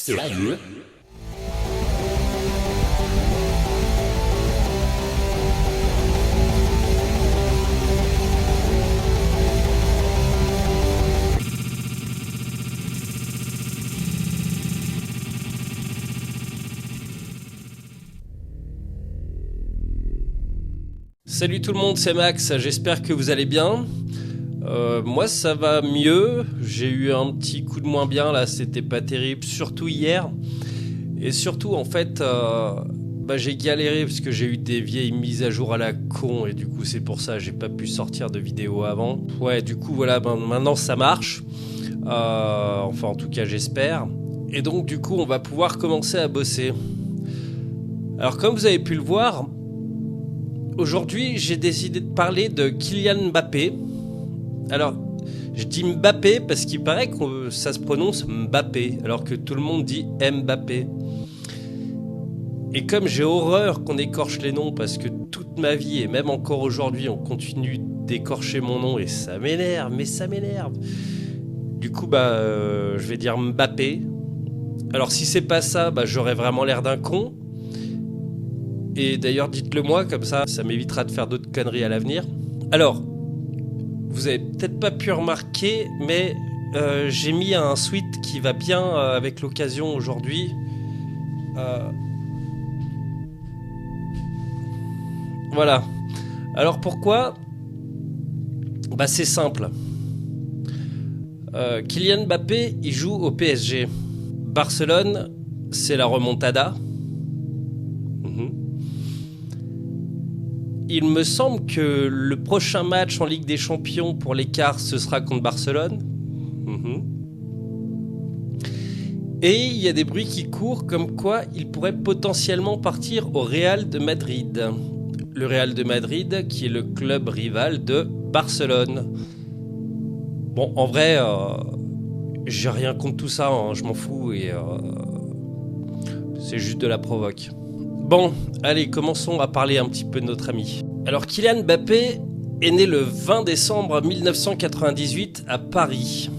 Salut. Salut tout le monde, c'est Max, j'espère que vous allez bien. Moi ça va mieux, j'ai eu un petit coup de moins bien là, c'était pas terrible, surtout hier. Et surtout en fait, j'ai galéré parce que j'ai eu des vieilles mises à jour à la con et du coup c'est pour ça j'ai pas pu sortir de vidéo avant. Ouais, du coup voilà, maintenant ça marche. Enfin en tout cas j'espère. Et donc du coup on va pouvoir commencer à bosser. Alors comme vous avez pu le voir, aujourd'hui, j'ai décidé de parler de Kylian Mbappé. Alors, je dis Mbappé parce qu'il paraît que ça se prononce Mbappé, alors que tout le monde dit Mbappé. Et comme j'ai horreur qu'on écorche les noms, parce que toute ma vie, et même encore aujourd'hui, on continue d'écorcher mon nom, et ça m'énerve, mais ça m'énerve. Du coup, je vais dire Mbappé. Alors, si c'est pas ça, j'aurais vraiment l'air d'un con. Et d'ailleurs, dites-le moi, comme ça m'évitera de faire d'autres conneries à l'avenir. Alors, vous avez peut-être pas pu remarquer, mais j'ai mis un sweat qui va bien avec l'occasion aujourd'hui. Voilà. Alors pourquoi ? C'est simple. Kylian Mbappé, il joue au PSG. Barcelone, c'est la remontada. Il me semble que le prochain match en Ligue des Champions pour l'écart, ce sera contre Barcelone. Et il y a des bruits qui courent comme quoi il pourrait potentiellement partir au Real de Madrid. Le Real de Madrid qui est le club rival de Barcelone. Bon, en vrai, j'ai rien contre tout ça, hein, je m'en fous et c'est juste de la provoque. Bon, allez, commençons à parler un petit peu de notre ami. Alors, Kylian Mbappé est né le 20 décembre 1998 à Paris.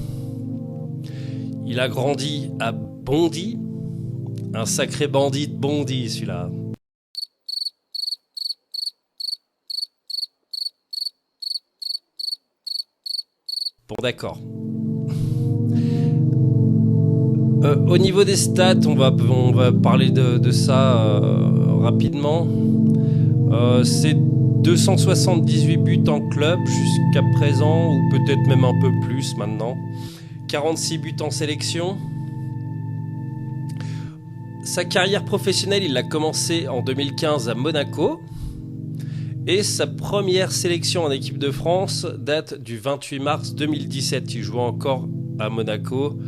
Il a grandi à Bondy. Un sacré bandit de Bondy, celui-là. Bon, d'accord. Au niveau des stats, on va parler de ça rapidement. C'est 278 buts en club jusqu'à présent, ou peut-être même un peu plus maintenant. 46 buts en sélection. Sa carrière professionnelle, il l'a commencé en 2015 à Monaco. Et sa première sélection en équipe de France date du 28 mars 2017. Il jouait encore à Monaco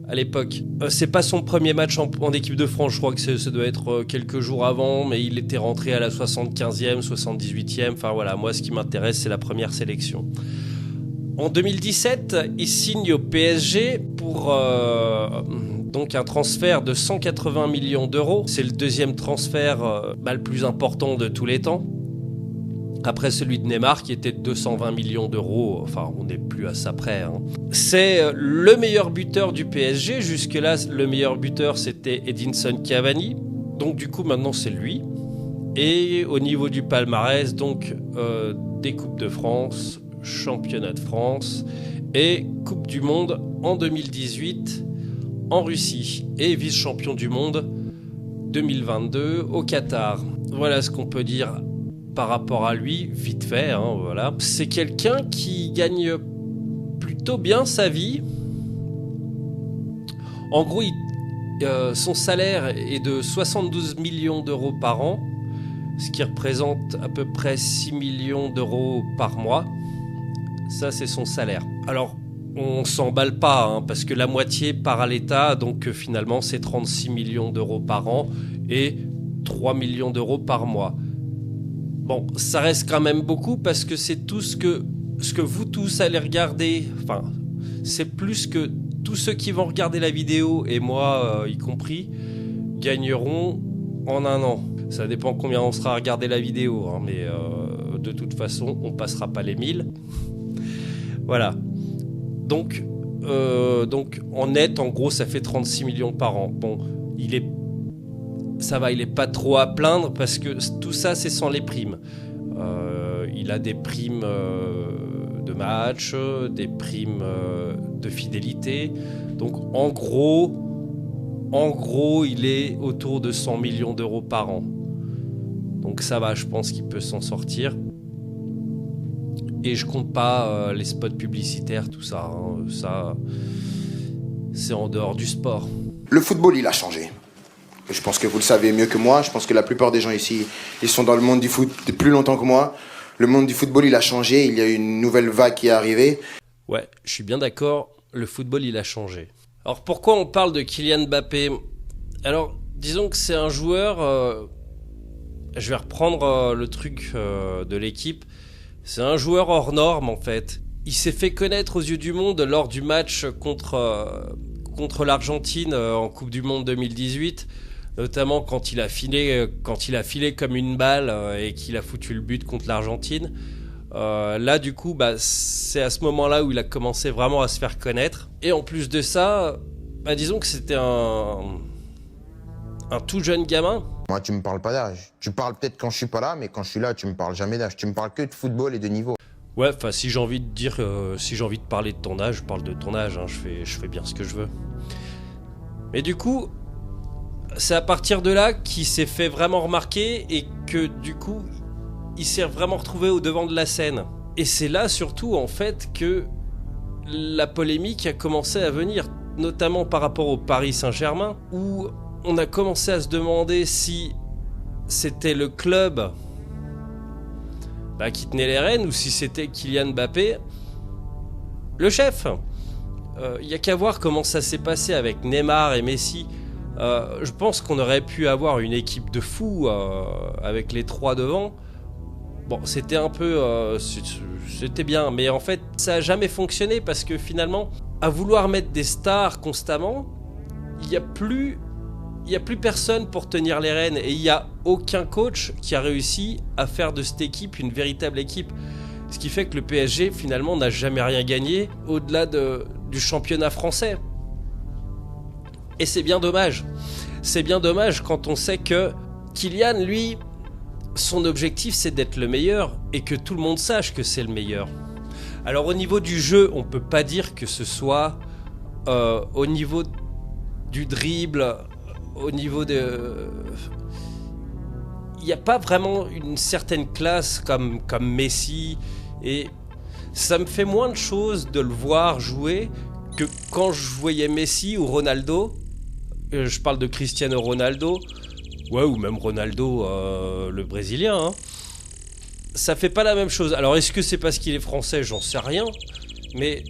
à l'époque. C'est pas son premier match en équipe de France, je crois que ça doit être quelques jours avant, mais il était rentré à la 75e, 78e, enfin voilà, moi ce qui m'intéresse c'est la première sélection. En 2017, il signe au PSG pour donc un transfert de 180 millions d'euros. C'est le deuxième transfert le plus important de tous les temps. Après celui de Neymar qui était de 220 millions d'euros, enfin on n'est plus à ça près. C'est le meilleur buteur du PSG, jusque-là le meilleur buteur c'était Edinson Cavani, donc du coup maintenant c'est lui. Et au niveau du palmarès, donc des Coupes de France, Championnat de France et Coupe du Monde en 2018 en Russie et vice-champion du monde 2022 au Qatar. Voilà ce qu'on peut dire par rapport à lui, vite fait, voilà. C'est quelqu'un qui gagne plutôt bien sa vie. En gros, son salaire est de 72 millions d'euros par an, ce qui représente à peu près 6 millions d'euros par mois. Ça, c'est son salaire. Alors, on s'emballe pas, parce que la moitié part à l'État, donc finalement, c'est 36 millions d'euros par an et 3 millions d'euros par mois. Bon, ça reste quand même beaucoup parce que c'est tout ce que vous tous allez regarder. Enfin, c'est plus que tous ceux qui vont regarder la vidéo, et moi y compris, gagneront en un an. Ça dépend combien on sera à regarder la vidéo, mais de toute façon, on passera pas les 1000. Voilà. Donc, Donc en net, en gros, ça fait 36 millions par an. Bon, ça va, il est pas trop à plaindre parce que tout ça, c'est sans les primes. Il a des primes de match, des primes de fidélité. Donc en gros, il est autour de 100 millions d'euros par an. Donc ça va, je pense qu'il peut s'en sortir. Et je compte pas les spots publicitaires, tout ça. Ça, c'est en dehors du sport. Le football, il a changé. Je pense que vous le savez mieux que moi. Je pense que la plupart des gens ici, ils sont dans le monde du foot depuis plus longtemps que moi. Le monde du football, il a changé. Il y a une nouvelle vague qui est arrivée. Ouais, je suis bien d'accord. Le football, il a changé. Alors pourquoi on parle de Kylian Mbappé ? Alors, disons que c'est un joueur... je vais reprendre le truc de l'équipe. C'est un joueur hors norme, en fait. Il s'est fait connaître aux yeux du monde lors du match contre l'Argentine en Coupe du Monde 2018. Notamment quand il a filé comme une balle et qu'il a foutu le but contre l'Argentine. Là, du coup, c'est à ce moment-là où il a commencé vraiment à se faire connaître. Et en plus de ça, disons que c'était un tout jeune gamin. Moi, tu me parles pas d'âge. Tu parles peut-être quand je suis pas là, mais quand je suis là, tu me parles jamais d'âge. Tu me parles que de football et de niveau. Ouais, enfin, si j'ai envie de parler de ton âge, je parle de ton âge. Hein, je fais bien ce que je veux. Mais du coup, c'est à partir de là qu'il s'est fait vraiment remarquer et que du coup, il s'est vraiment retrouvé au devant de la scène. Et c'est là surtout en fait que la polémique a commencé à venir, notamment par rapport au Paris Saint-Germain, où on a commencé à se demander si c'était le club qui tenait les rênes ou si c'était Kylian Mbappé le chef. Il y a qu'à voir comment ça s'est passé avec Neymar et Messi. Je pense qu'on aurait pu avoir une équipe de fous avec les trois devant. Bon, c'était un peu... c'était bien, mais en fait, ça n'a jamais fonctionné parce que finalement, à vouloir mettre des stars constamment, il n'y a plus personne pour tenir les rênes et il n'y a aucun coach qui a réussi à faire de cette équipe une véritable équipe. Ce qui fait que le PSG, finalement, n'a jamais rien gagné au-delà du championnat français. Et c'est bien dommage. C'est bien dommage quand on sait que Kylian, lui, son objectif, c'est d'être le meilleur et que tout le monde sache que c'est le meilleur. Alors au niveau du jeu, on peut pas dire que ce soit au niveau du dribble, au niveau de... Il n'y a pas vraiment une certaine classe comme Messi et ça me fait moins de choses de le voir jouer que quand je voyais Messi ou Ronaldo. Je parle de Cristiano Ronaldo, ouais, ou même Ronaldo, le Brésilien. Hein. Ça fait pas la même chose. Alors, est-ce que c'est parce qu'il est français ? J'en sais rien. Mais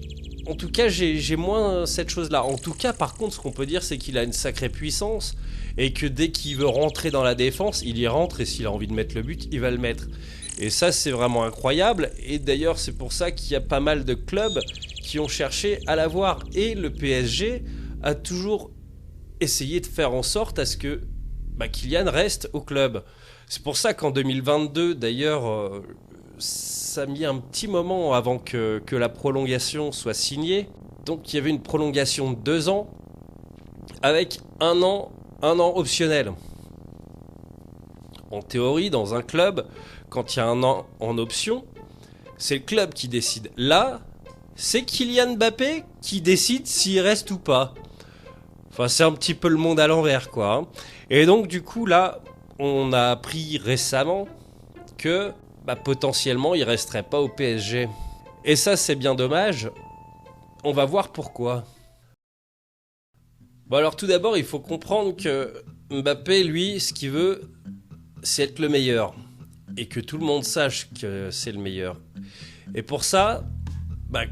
en tout cas, j'ai moins cette chose-là. En tout cas, par contre, ce qu'on peut dire, c'est qu'il a une sacrée puissance et que dès qu'il veut rentrer dans la défense, il y rentre et s'il a envie de mettre le but, il va le mettre. Et ça, c'est vraiment incroyable. Et d'ailleurs, c'est pour ça qu'il y a pas mal de clubs qui ont cherché à l'avoir. Et le PSG a toujours essayé de faire en sorte à ce que Kylian reste au club. C'est pour ça qu'en 2022, d'ailleurs, ça a mis un petit moment avant que la prolongation soit signée. Donc il y avait une prolongation de 2 ans avec un an optionnel. En théorie, dans un club, quand il y a un an en option, c'est le club qui décide. Là, c'est Kylian Mbappé qui décide s'il reste ou pas. Enfin, c'est un petit peu le monde à l'envers, quoi. Hein. Et donc, du coup, là, on a appris récemment que potentiellement, il resterait pas au PSG. Et ça, c'est bien dommage. On va voir pourquoi. Bon, alors tout d'abord, il faut comprendre que Mbappé, lui, ce qu'il veut, c'est être le meilleur. Et que tout le monde sache que c'est le meilleur. Et pour ça,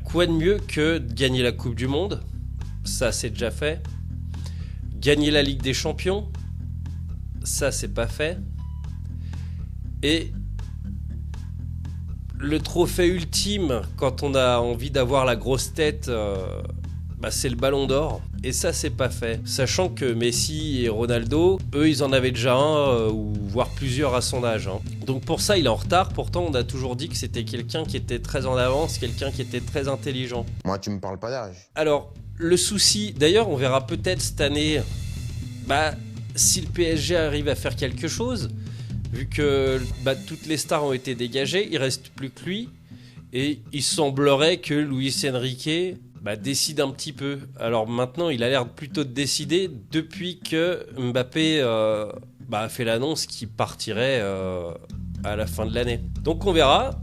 quoi de mieux que de gagner la Coupe du Monde ? Ça, c'est déjà fait. Gagner la Ligue des Champions, ça c'est pas fait. Et le trophée ultime, quand on a envie d'avoir la grosse tête bah, c'est le Ballon d'Or. Et ça, c'est pas fait. Sachant que Messi et Ronaldo, eux, ils en avaient déjà un, ou voire plusieurs à son âge. Hein. Donc pour ça, il est en retard. Pourtant, on a toujours dit que c'était quelqu'un qui était très en avance, quelqu'un qui était très intelligent. Moi, tu me parles pas d'âge. Alors, le souci, d'ailleurs, on verra peut-être cette année, bah, si le PSG arrive à faire quelque chose, vu que bah, toutes les stars ont été dégagées, il reste plus que lui. Et il semblerait que Luis Enrique décide un petit peu. Alors maintenant, il a l'air plutôt de décider depuis que Mbappé a fait l'annonce qu'il partirait à la fin de l'année. Donc on verra.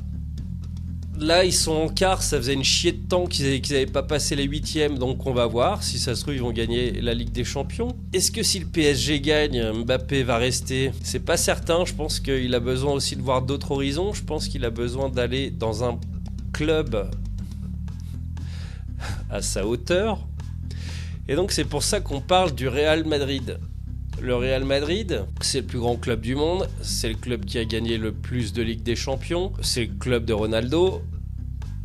Là, ils sont en quart, ça faisait une chier de temps qu'ils n'avaient pas passé les huitièmes, donc on va voir. Si ça se trouve, ils vont gagner la Ligue des Champions. Est-ce que si le PSG gagne, Mbappé va rester ? C'est pas certain, je pense qu'il a besoin aussi de voir d'autres horizons. Je pense qu'il a besoin d'aller dans un club à sa hauteur. Et donc c'est pour ça qu'on parle du Real Madrid. Le Real Madrid, c'est le plus grand club du monde, c'est le club qui a gagné le plus de Ligue des Champions, c'est le club de Ronaldo,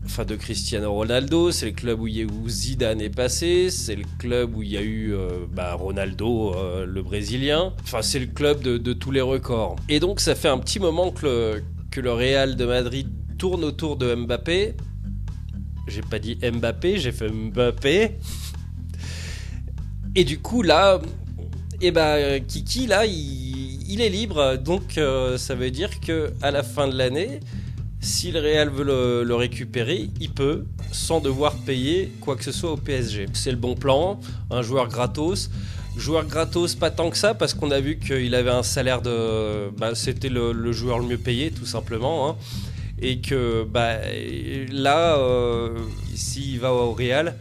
enfin de Cristiano Ronaldo, c'est le club où Zidane est passé, c'est le club où il y a eu Ronaldo, le Brésilien, enfin c'est le club de tous les records. Et donc ça fait un petit moment que le Real de Madrid tourne autour de Mbappé. J'ai pas dit Mbappé, j'ai fait Mbappé. Et du coup là... Kiki là il est libre, donc ça veut dire que à la fin de l'année, si le Real veut le récupérer, il peut sans devoir payer quoi que ce soit au PSG. C'est le bon plan, un joueur gratos pas tant que ça parce qu'on a vu qu'il avait un salaire de c'était le joueur le mieux payé tout simplement hein. Et que là s'il va au Real,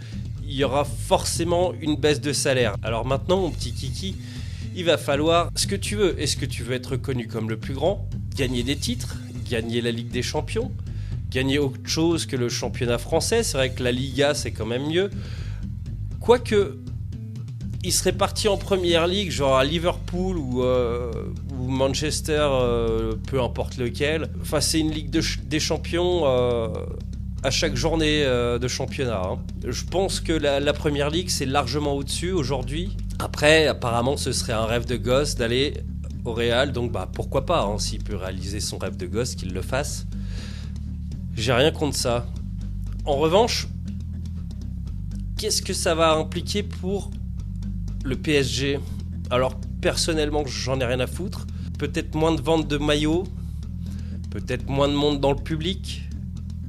il y aura forcément une baisse de salaire. Alors maintenant, mon petit Kiki, il va falloir ce que tu veux. Est-ce que tu veux être reconnu comme le plus grand, gagner des titres, gagner la Ligue des Champions, gagner autre chose que le championnat français ? C'est vrai que la Liga, c'est quand même mieux. Quoique, il serait parti en première ligue, genre à Liverpool ou Manchester, peu importe lequel. Enfin, c'est une Ligue des Champions... à chaque journée de championnat. Hein. Je pense que la première ligue, c'est largement au-dessus aujourd'hui. Après, apparemment, ce serait un rêve de gosse d'aller au Real. Donc, pourquoi pas, hein, s'il peut réaliser son rêve de gosse, qu'il le fasse. J'ai rien contre ça. En revanche, qu'est-ce que ça va impliquer pour le PSG ? Alors, personnellement, j'en ai rien à foutre. Peut-être moins de ventes de maillots. Peut-être moins de monde dans le public.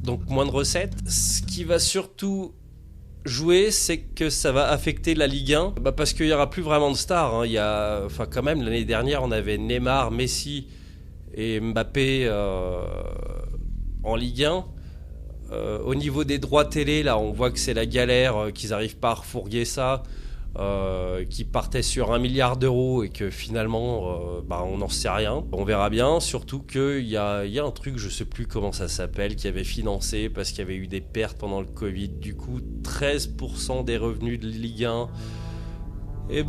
Donc moins de recettes. Ce qui va surtout jouer, c'est que ça va affecter la Ligue 1. Parce qu'il n'y aura plus vraiment de stars. Hein. Quand même, l'année dernière, on avait Neymar, Messi et Mbappé en Ligue 1. Au niveau des droits télé, là, on voit que c'est la galère, qu'ils n'arrivent pas à refourguer ça. Qui partait sur 1 milliard d'euros et que finalement on n'en sait rien. On verra bien, surtout qu'il y a un truc, je sais plus comment ça s'appelle, qui avait financé parce qu'il y avait eu des pertes pendant le Covid. Du coup, 13% des revenus de Ligue 1, et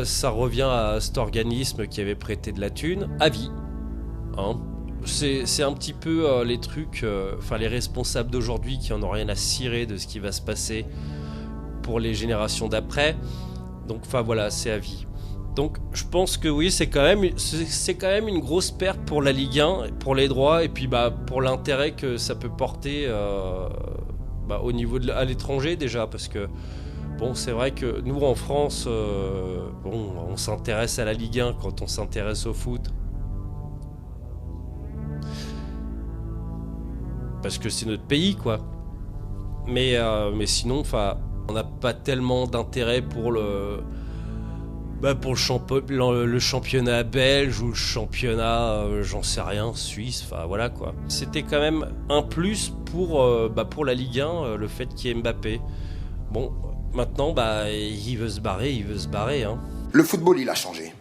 ça revient à cet organisme qui avait prêté de la thune à vie. Hein. C'est un petit peu les trucs, les responsables d'aujourd'hui qui en ont rien à cirer de ce qui va se passer pour les générations d'après. Donc voilà, c'est à vie. Donc je pense que oui, c'est quand même une grosse perte pour la Ligue 1, pour les droits et puis pour l'intérêt que ça peut porter au niveau à l'étranger déjà, parce que c'est vrai que nous en France, on s'intéresse à la Ligue 1 quand on s'intéresse au foot. Parce que c'est notre pays, quoi. Mais sinon, on n'a pas tellement d'intérêt pour le championnat belge ou le championnat, j'en sais rien, suisse, voilà quoi. C'était quand même un plus pour la Ligue 1, le fait qu'il y ait Mbappé. Bon, maintenant, il veut se barrer. Hein. Le football, il a changé.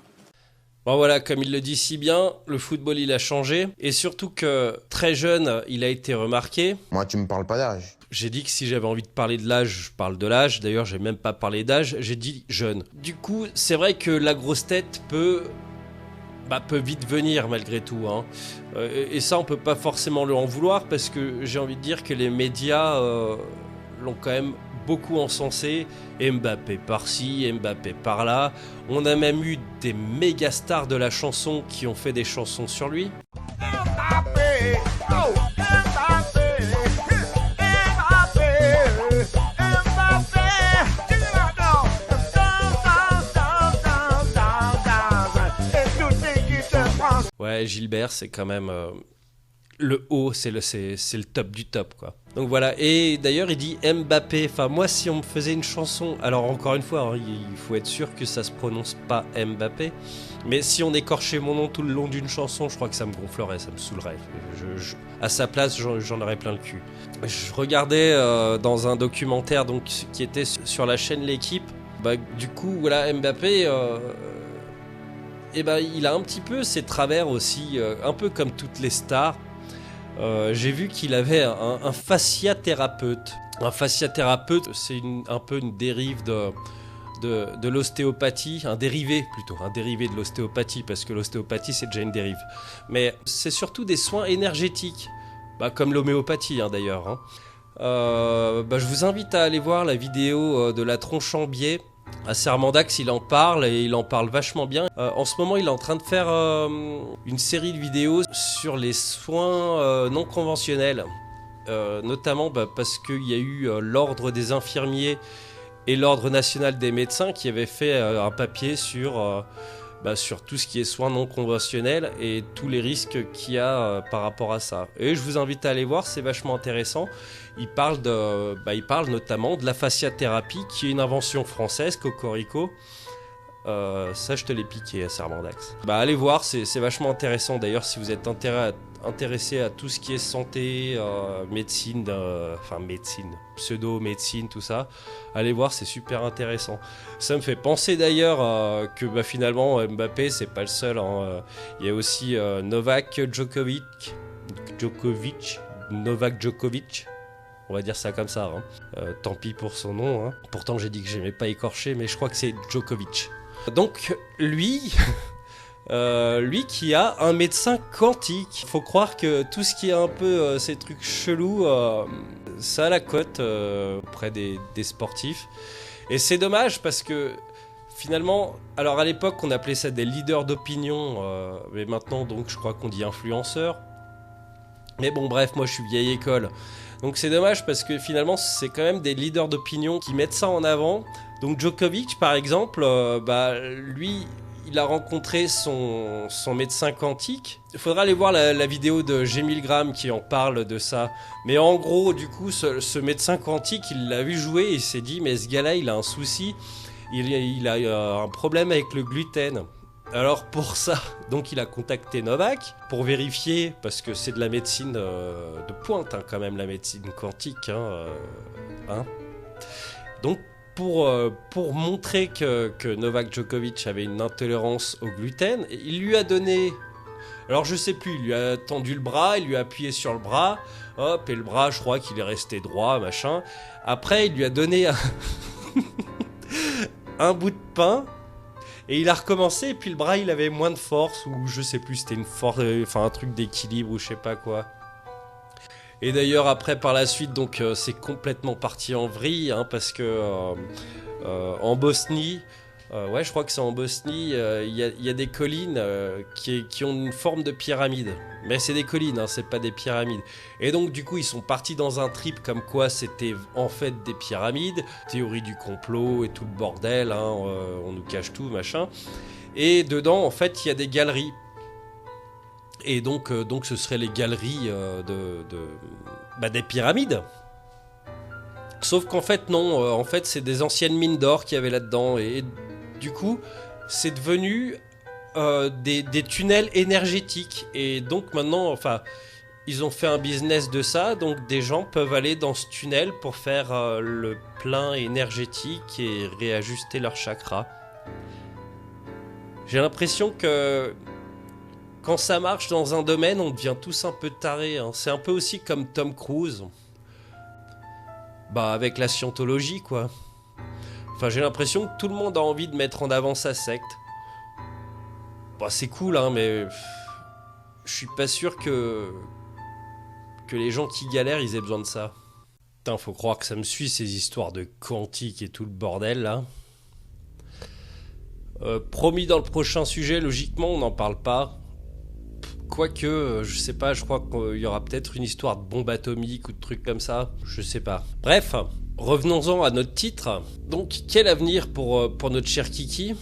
Bon voilà, comme il le dit si bien, le football il a changé, et surtout que très jeune, il a été remarqué. Moi, tu me parles pas d'âge. J'ai dit que si j'avais envie de parler de l'âge, je parle de l'âge. D'ailleurs, j'ai même pas parlé d'âge, j'ai dit jeune. Du coup, c'est vrai que la grosse tête peut vite venir malgré tout. Hein. Et ça, on peut pas forcément lui en vouloir parce que j'ai envie de dire que les médias l'ont quand même beaucoup encensé. Mbappé par-ci, Mbappé par-là. On a même eu des méga stars de la chanson qui ont fait des chansons sur lui. Mbappé, oh, Mbappé, Mbappé, Mbappé, ouais, Gilbert, c'est quand même le haut, c'est le top du top, quoi. Donc voilà, et d'ailleurs il dit Mbappé. Enfin moi, si on me faisait une chanson, alors encore une fois, hein, il faut être sûr que ça se prononce pas Mbappé, mais si on écorchait mon nom tout le long d'une chanson, je crois que ça me gonflerait, ça me saoulerait. À sa place, j'en aurais plein le cul. Je regardais dans un documentaire donc, qui était sur la chaîne L'Équipe. Bah, du coup, voilà, Mbappé, et bah, il a un petit peu ses travers aussi, un peu comme toutes les stars. J'ai vu qu'il avait un fasciathérapeute. Un fasciathérapeute, c'est un peu une dérive de l'ostéopathie, un dérivé de l'ostéopathie, parce que l'ostéopathie c'est déjà une dérive. Mais c'est surtout des soins énergétiques, bah, comme l'homéopathie hein, d'ailleurs. Hein. Bah, je vous invite à aller voir la vidéo de la tronche en biais. À Sermandax, il en parle et il en parle vachement bien. En ce moment, il est en train de faire une série de vidéos sur les soins non conventionnels. Notamment parce qu'il y a eu l'ordre des infirmiers et l'ordre national des médecins qui avaient fait un papier sur tout ce qui est soins non conventionnels et tous les risques qu'il y a par rapport à ça. Et je vous invite à aller voir, c'est vachement intéressant. Il parle notamment de la fasciathérapie, qui est une invention française, Cocorico. Ça, je te l'ai piqué à Sermandax. Allez voir, c'est vachement intéressant. D'ailleurs, si vous êtes intéressé à tout ce qui est santé, médecine, pseudo-médecine, tout ça, allez voir, c'est super intéressant. Ça me fait penser d'ailleurs que finalement, Mbappé, c'est pas le seul. Hein. Il y a aussi Novak Djokovic. On va dire ça comme ça. Hein. Tant pis pour son nom. Hein. Pourtant, j'ai dit que j'aimais pas écorcher, mais je crois que c'est Djokovic. Donc, lui qui a un médecin quantique. Faut croire que tout ce qui est un peu ces trucs chelous, ça a la cote auprès des sportifs. Et c'est dommage parce que finalement, alors à l'époque, on appelait ça des leaders d'opinion, mais maintenant, donc, je crois qu'on dit influenceurs. Mais bon, bref, moi, je suis vieille école. Donc c'est dommage parce que finalement c'est quand même des leaders d'opinion qui mettent ça en avant. Donc Djokovic par exemple, lui il a rencontré son médecin quantique. Il faudra aller voir la vidéo de G1000 qui en parle de ça. Mais en gros du coup ce médecin quantique il l'a vu jouer et il s'est dit mais ce gars-là il a un souci, il a un problème avec le gluten. Alors pour ça, donc il a contacté Novak pour vérifier, parce que c'est de la médecine de pointe hein, quand même, la médecine quantique. Hein. Donc pour montrer que Novak Djokovic avait une intolérance au gluten, il lui a donné, alors je sais plus, il lui a tendu le bras, il lui a appuyé sur le bras, hop, et le bras je crois qu'il est resté droit, machin. Après il lui a donné un bout de pain. Et il a recommencé, et puis le bras il avait moins de force, ou je sais plus, c'était un truc d'équilibre ou je sais pas quoi. Et d'ailleurs après par la suite, donc c'est complètement parti en vrille, hein, parce que en Bosnie, je crois que c'est en Bosnie, il y a des collines qui ont une forme de pyramide. Mais c'est des collines, hein, c'est pas des pyramides. Et donc du coup ils sont partis dans un trip comme quoi c'était en fait des pyramides, théorie du complot et tout le bordel, hein, on nous cache tout, machin. Et dedans en fait il y a des galeries. Et donc ce seraient les galeries des pyramides. Sauf qu'en fait non, en fait c'est des anciennes mines d'or qu'il y avait là-dedans. Et du coup c'est devenu des tunnels énergétiques. Et donc maintenant, enfin, ils ont fait un business de ça. Donc des gens peuvent aller dans ce tunnel pour faire le plein énergétique et réajuster leur chakra. J'ai l'impression que quand ça marche dans un domaine, on devient tous un peu tarés. Hein. C'est un peu aussi comme Tom Cruise. Avec la scientologie, quoi. Enfin, j'ai l'impression que tout le monde a envie de mettre en avant sa secte. C'est cool, hein, mais je suis pas sûr que les gens qui galèrent, ils aient besoin de ça. Putain, faut croire que ça me suit ces histoires de quantique et tout le bordel là. Promis dans le prochain sujet, logiquement on n'en parle pas. Quoique, je sais pas, je crois qu'il y aura peut-être une histoire de bombe atomique ou de trucs comme ça. Je sais pas. Bref, revenons-en à notre titre. Donc, quel avenir pour notre cher Kiki ?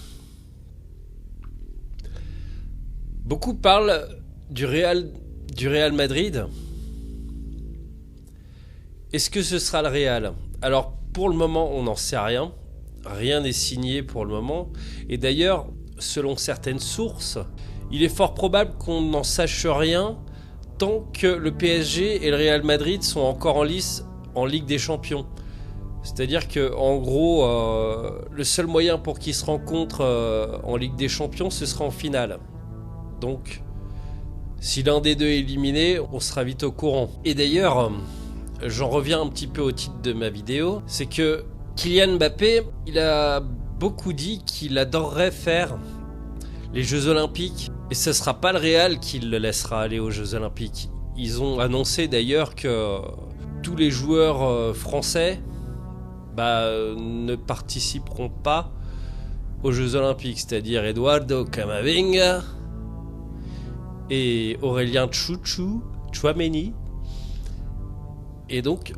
Beaucoup parlent du Real Madrid. Est-ce que ce sera le Real ? Alors, pour le moment, on n'en sait rien. Rien n'est signé pour le moment. Et d'ailleurs, selon certaines sources, il est fort probable qu'on n'en sache rien tant que le PSG et le Real Madrid sont encore en lice en Ligue des Champions. C'est-à-dire que, en gros, le seul moyen pour qu'ils se rencontrent en Ligue des Champions, ce sera en finale. Donc, si l'un des deux est éliminé, on sera vite au courant. Et d'ailleurs, j'en reviens un petit peu au titre de ma vidéo, c'est que Kylian Mbappé, il a beaucoup dit qu'il adorerait faire les Jeux Olympiques. Et ce ne sera pas le Real qui le laissera aller aux Jeux Olympiques. Ils ont annoncé d'ailleurs que tous les joueurs français ne participeront pas aux Jeux Olympiques. C'est-à-dire Eduardo Camavinga et Aurélien Tchouaméni. Et donc,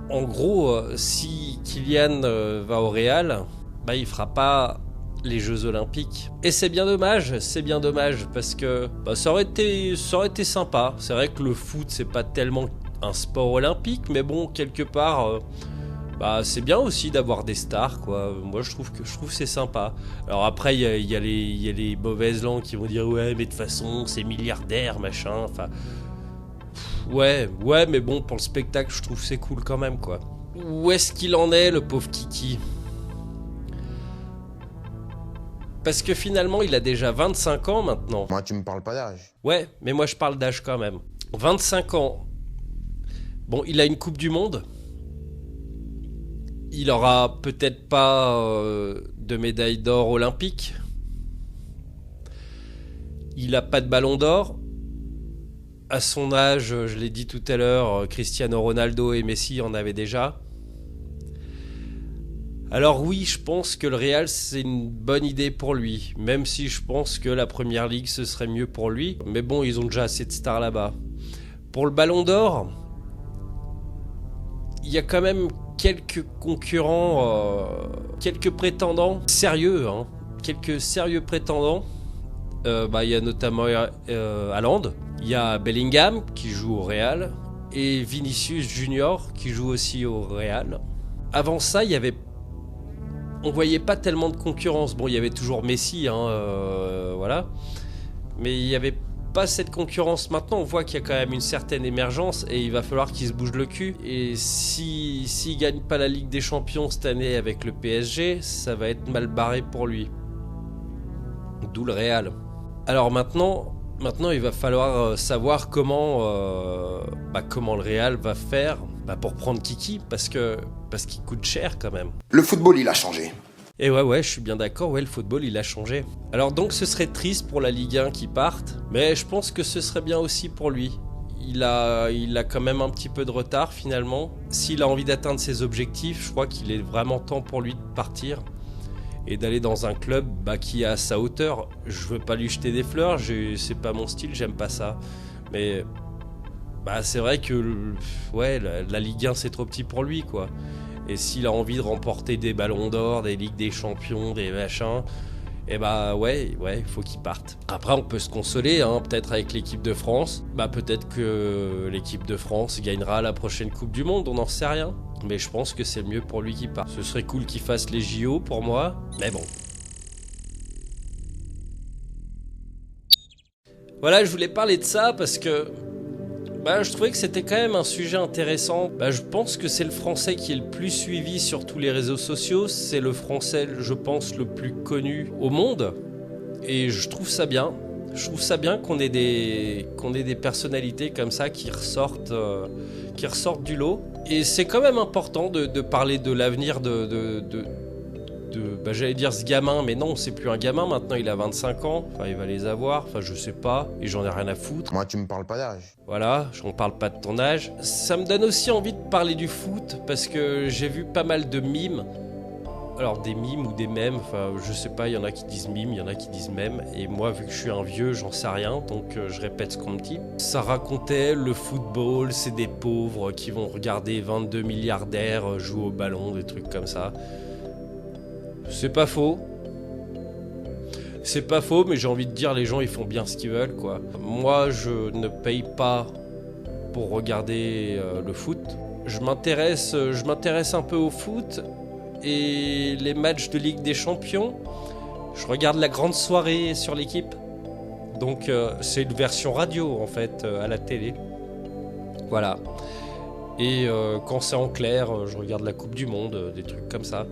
en gros, si Kylian va au Real, il fera pas les Jeux Olympiques. Et c'est bien dommage parce que ça aurait été sympa. C'est vrai que le foot c'est pas tellement un sport olympique, mais bon, quelque part c'est bien aussi d'avoir des stars, quoi. Moi je trouve que c'est sympa. Alors après il y a les mauvaises langues qui vont dire ouais mais de toute façon c'est milliardaire machin, enfin ouais mais bon, pour le spectacle je trouve que c'est cool quand même, quoi. Où est-ce qu'il en est, le pauvre Kiki ? Parce que finalement, il a déjà 25 ans maintenant. Moi, tu me parles pas d'âge. Ouais, mais moi, je parle d'âge quand même. 25 ans. Bon, il a une Coupe du Monde. Il aura peut-être pas de médaille d'or olympique. Il a pas de ballon d'or. À son âge, je l'ai dit tout à l'heure, Cristiano Ronaldo et Messi en avaient déjà. Alors oui, je pense que le Real, c'est une bonne idée pour lui. Même si je pense que la Première Ligue, ce serait mieux pour lui. Mais bon, ils ont déjà assez de stars là-bas. Pour le Ballon d'Or, il y a quand même quelques concurrents, quelques prétendants sérieux. Quelques sérieux prétendants. Il y a notamment Haaland. Il y a Bellingham, qui joue au Real. Et Vinicius Junior, qui joue aussi au Real. Avant ça, on voyait pas tellement de concurrence. Bon, il y avait toujours Messi, voilà. Mais il n'y avait pas cette concurrence. Maintenant, on voit qu'il y a quand même une certaine émergence et il va falloir qu'il se bouge le cul. Et s'il gagne pas la Ligue des Champions cette année avec le PSG, ça va être mal barré pour lui. D'où le Real. Alors maintenant, il va falloir savoir comment le Real va faire pour prendre Kiki, parce qu'il coûte cher quand même. Le football, il a changé. Et ouais, je suis bien d'accord, le football, il a changé. Alors donc, ce serait triste pour la Ligue 1 qui parte, mais je pense que ce serait bien aussi pour lui. Il a quand même un petit peu de retard finalement. S'il a envie d'atteindre ses objectifs, je crois qu'il est vraiment temps pour lui de partir et d'aller dans un club qui est à sa hauteur. Je veux pas lui jeter des fleurs, c'est pas mon style, j'aime pas ça. Mais c'est vrai que la Ligue 1 c'est trop petit pour lui, quoi. Et s'il a envie de remporter des ballons d'or, des Ligues des Champions, des machins, il faut qu'il parte. Après on peut se consoler, peut-être avec l'équipe de France. Peut-être que l'équipe de France gagnera la prochaine Coupe du Monde, on n'en sait rien. Mais je pense que c'est mieux pour lui qu'il parte. Ce serait cool qu'il fasse les JO pour moi, mais bon. Voilà, je voulais parler de ça parce que je trouvais que c'était quand même un sujet intéressant. Je pense que c'est le français qui est le plus suivi sur tous les réseaux sociaux. C'est le français, je pense, le plus connu au monde. Et je trouve ça bien. Je trouve ça bien qu'on ait des personnalités comme ça qui ressortent du lot. Et c'est quand même important de parler de l'avenir de j'allais dire ce gamin, mais non, c'est plus un gamin maintenant, il a 25 ans, enfin il va les avoir, enfin je sais pas, et j'en ai rien à foutre. Moi, tu me parles pas d'âge. Voilà, on parle pas de ton âge. Ça me donne aussi envie de parler du foot, parce que j'ai vu pas mal de mimes. Alors des mimes ou des mèmes, enfin je sais pas, il y en a qui disent mimes, il y en a qui disent mèmes, et moi vu que je suis un vieux, j'en sais rien, donc je répète ce qu'on me dit. Ça racontait le football, c'est des pauvres qui vont regarder 22 milliardaires jouer au ballon, des trucs comme ça. C'est pas faux. C'est pas faux, mais j'ai envie de dire, les gens ils font bien ce qu'ils veulent, quoi. Moi je ne paye pas pour regarder le foot. Je m'intéresse un peu au foot. Et les matchs de Ligue des Champions, je regarde la grande soirée sur l'équipe. Donc c'est une version radio en fait à la télé. Voilà. Et quand c'est en clair, je regarde la Coupe du Monde, des trucs comme ça.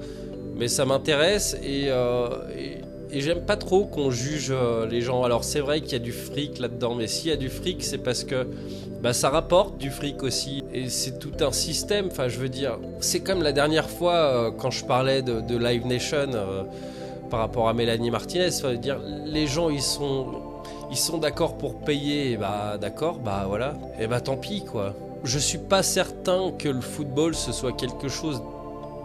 Mais ça m'intéresse et j'aime pas trop qu'on juge les gens. Alors c'est vrai qu'il y a du fric là-dedans, mais s'il y a du fric, c'est parce que ça rapporte du fric aussi. Et c'est tout un système, enfin je veux dire, c'est comme la dernière fois quand je parlais de Live Nation par rapport à Mélanie Martinez, dire les gens ils sont d'accord pour payer, et d'accord, voilà, et tant pis quoi. Je suis pas certain que le football ce soit quelque chose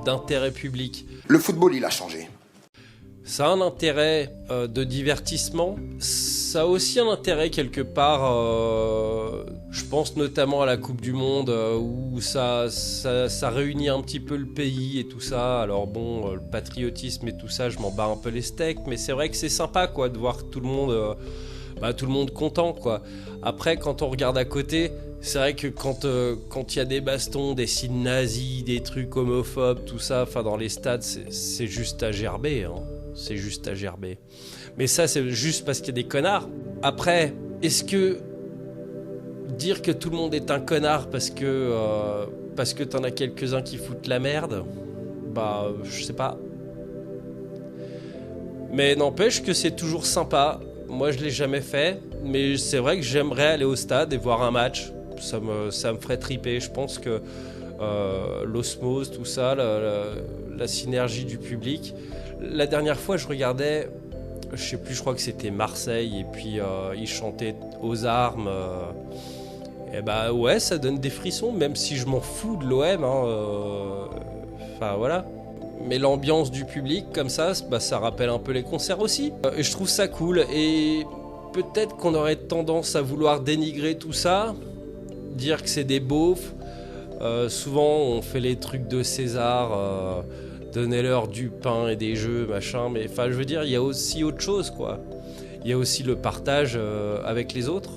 d'intérêt public. Le football, il a changé. Ça a un intérêt de divertissement, ça a aussi un intérêt quelque part, je pense notamment à la Coupe du Monde, où ça réunit un petit peu le pays et tout ça. Alors bon, le patriotisme et tout ça, je m'en bats un peu les steaks, mais c'est vrai que c'est sympa quoi, de voir tout le monde content quoi. Après, quand on regarde à côté, c'est vrai que quand il y a des bastons, des signes nazis, des trucs homophobes, tout ça, enfin dans les stades, c'est juste à gerber, hein. C'est juste à gerber. Mais ça, c'est juste parce qu'il y a des connards. Après, est-ce que dire que tout le monde est un connard parce que t'en as quelques-uns qui foutent la merde, je sais pas. Mais n'empêche que c'est toujours sympa. Moi, je l'ai jamais fait, mais c'est vrai que j'aimerais aller au stade et voir un match. Ça me ferait triper. Je pense que l'osmose, tout ça, la synergie du public. La dernière fois, je regardais, je sais plus, je crois que c'était Marseille, et puis ils chantaient aux armes. Et ouais, ça donne des frissons, même si je m'en fous de l'OM. Enfin voilà. Mais l'ambiance du public, comme ça, ça rappelle un peu les concerts aussi. Et je trouve ça cool. Et peut-être qu'on aurait tendance à vouloir dénigrer tout ça, dire que c'est des beaufs. Souvent, on fait les trucs de César. Donnez-leur du pain et des jeux, machin, mais enfin je veux dire, il y a aussi autre chose quoi. Il y a aussi le partage avec les autres,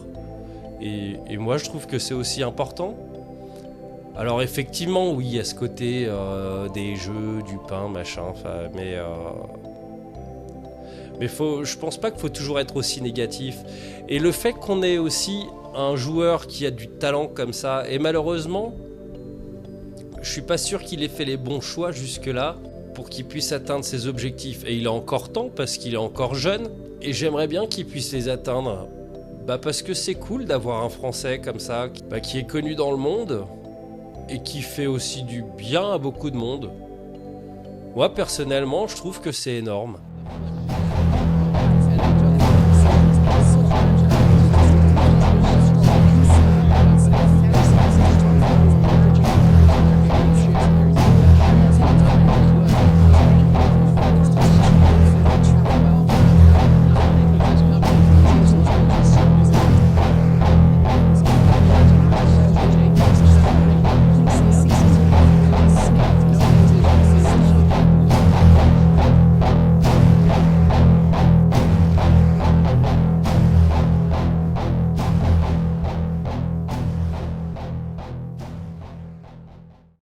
et moi je trouve que c'est aussi important. Alors effectivement, oui, il y a ce côté des jeux, du pain, machin, enfin, mais je pense pas qu'il faut toujours être aussi négatif. Et le fait qu'on ait aussi un joueur qui a du talent comme ça, et malheureusement, je suis pas sûr qu'il ait fait les bons choix jusque-là pour qu'il puisse atteindre ses objectifs. Et il a encore temps parce qu'il est encore jeune. Et j'aimerais bien qu'il puisse les atteindre. Parce que c'est cool d'avoir un Français comme ça, qui est connu dans le monde et qui fait aussi du bien à beaucoup de monde. Moi, personnellement, je trouve que c'est énorme.